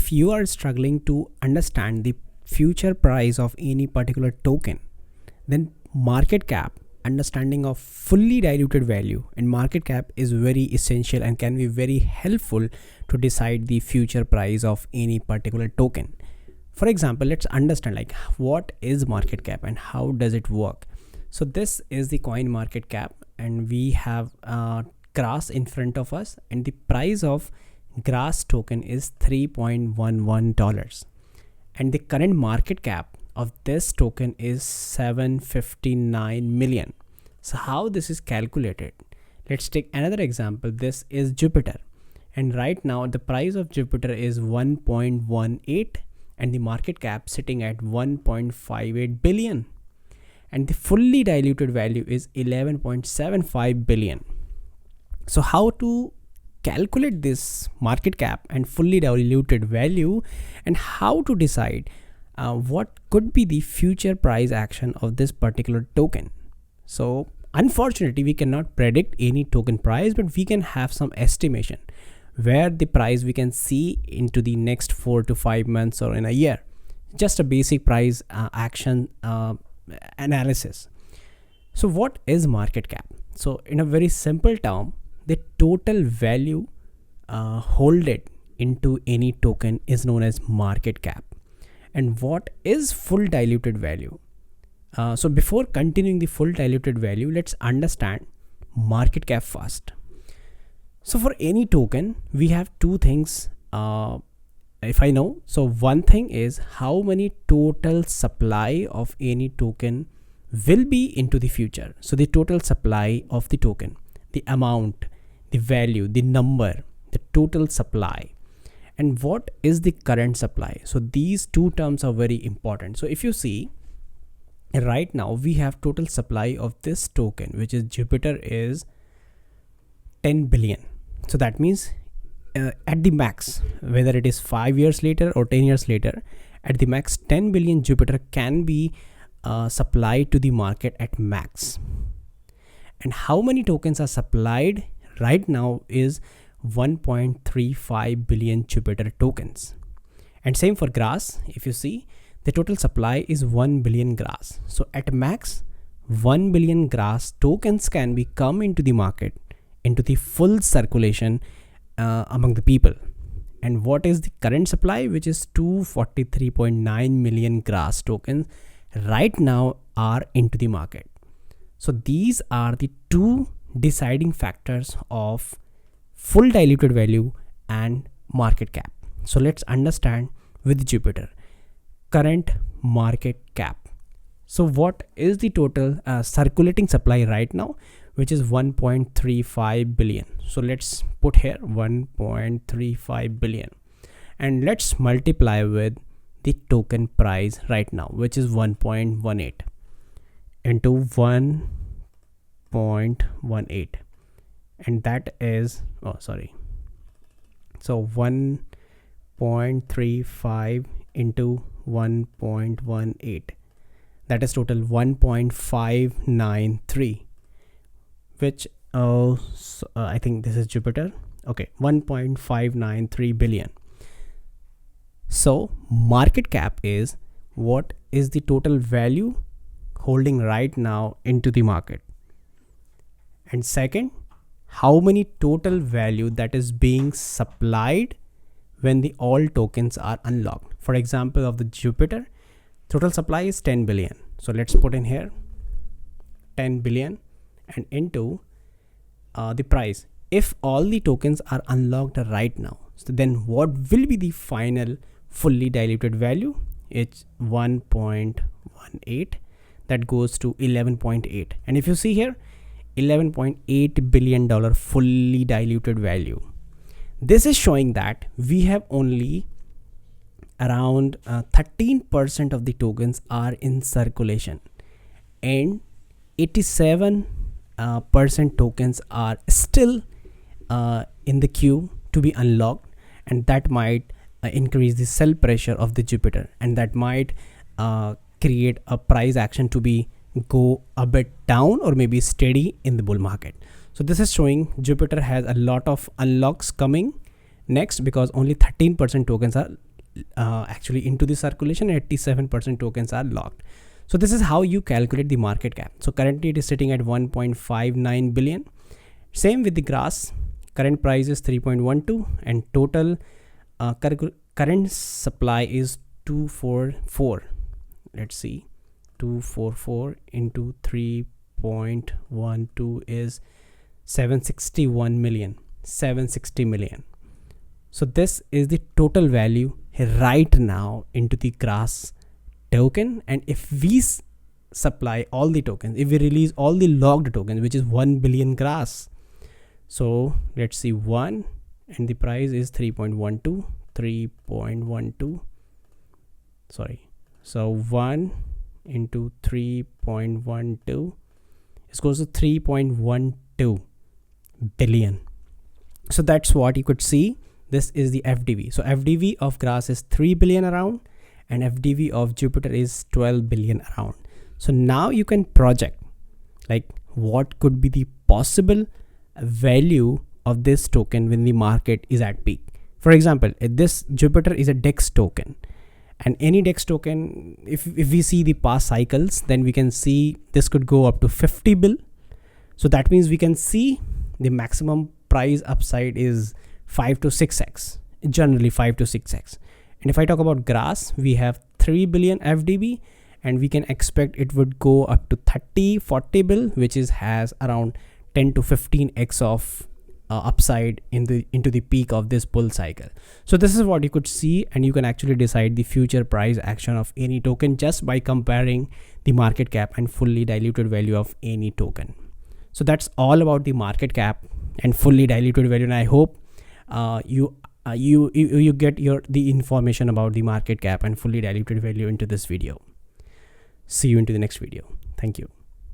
if you are struggling to understand the future price of any particular token, then market cap, understanding of fully diluted value and market cap is very essential and can be very helpful to decide the future price of any particular token. For example, let's understand like what is market cap and how does it work. So this is the coin market cap, and we have grass in front of us, and the price of grass token is $3.11, and the current market cap of this token is 759 million. So how this is calculated? Let's take another example. This is Jupiter, and right now the price of Jupiter is 1.18 and the market cap sitting at 1.58 billion, and the fully diluted value is 11.75 billion. So how to calculate this market cap and fully diluted value, and how to decide what could be the future price action of this particular token? So unfortunately we cannot predict any token price, but we can have some estimation where the price we can see into the next 4 to 5 months or in a year. Just a basic price action analysis. So what is market cap? So in a very simple term, the total value holded into any token is known as market cap. And what is full diluted value? So before continuing the full diluted value, let's understand market cap first. So for any token, we have two things if I know. So one thing is how many total supply of any token will be into the future. So the total supply of the token, the amount, the value, the number, the total supply, and what is the current supply. So these two terms are very important. So if you see right now, we have total supply of this token, which is Jupiter, is 10 billion. So that means at the max, whether it is 5 years later or 10 years later, at the max 10 billion Jupiter can be supplied to the market at max. And how many tokens are supplied right now is 1.35 billion Jupiter tokens. And same for grass. If you see, the total supply is 1 billion grass. So at max 1 billion grass tokens can be come into the market, into the full circulation among the people. And what is the current supply, which is 243.9 million grass tokens right now are into the market. So these are the two deciding factors of full diluted value and market cap. So let's understand with Jupiter current market cap. So what is the total circulating supply right now, which is 1.35 billion. So let's put here 1.35 billion, and let's multiply with the token price right now, which is 1.18 into 1.18, and that is so 1.35 into 1.18, that is total 1.593, which I think this is Jupiter. Okay, 1.593 billion. So market cap is what is the total value holding right now into the market, and second, how many total value that is being supplied when the all tokens are unlocked. For example, of the Jupiter, total supply is 10 billion. So let's put in here 10 billion and into the price. If all the tokens are unlocked right now, so then what will be the final fully diluted value? It's 1.18, that goes to 11.8. And if you see here, $11.8 billion fully diluted value. This is showing that we have only around 13% of the tokens are in circulation, and 87% tokens are still in the queue to be unlocked, and that might increase the sell pressure of the Jupiter, and that might create a price action to be go a bit down or maybe steady in the bull market. So this is showing Jupiter has a lot of unlocks coming next, because only 13% tokens are actually into the circulation, 87% tokens are locked. So this is how you calculate the market cap. So currently it is sitting at 1.59 billion. Same with the grass. Current price is 3.12 and total current supply is 244. Let's see, 244 into 3.12 is 761 million, 760 million. So this is the total value right now into the grass token. And if we supply all the tokens, if we release all the logged tokens, which is 1 billion grass, so let's see, 1 and the price is 3.12, sorry, so 1 into 3.12 is goes to 3.12 billion. So that's what you could see. This is the FDV. So FDV of grass is 3 billion around and FDV of Jupiter is 12 billion around. So now you can project like what could be the possible value of this token when the market is at peak. For example, this Jupiter is a DEX token, and any DEX token, if we see the past cycles, then we can see this could go up to 50 bill. So that means we can see the maximum price upside is 5 to 6x, generally 5 to 6x. And if I talk about grass, we have 3 billion FDB and we can expect it would go up to 30-40 bill, which has around 10 to 15x of upside into the peak of this bull cycle. So this is what you could see, and you can actually decide the future price action of any token just by comparing the market cap and fully diluted value of any token. So that's all about the market cap and fully diluted value, and I hope you get the information about the market cap and fully diluted value into this video. See you into the next video. Thank you.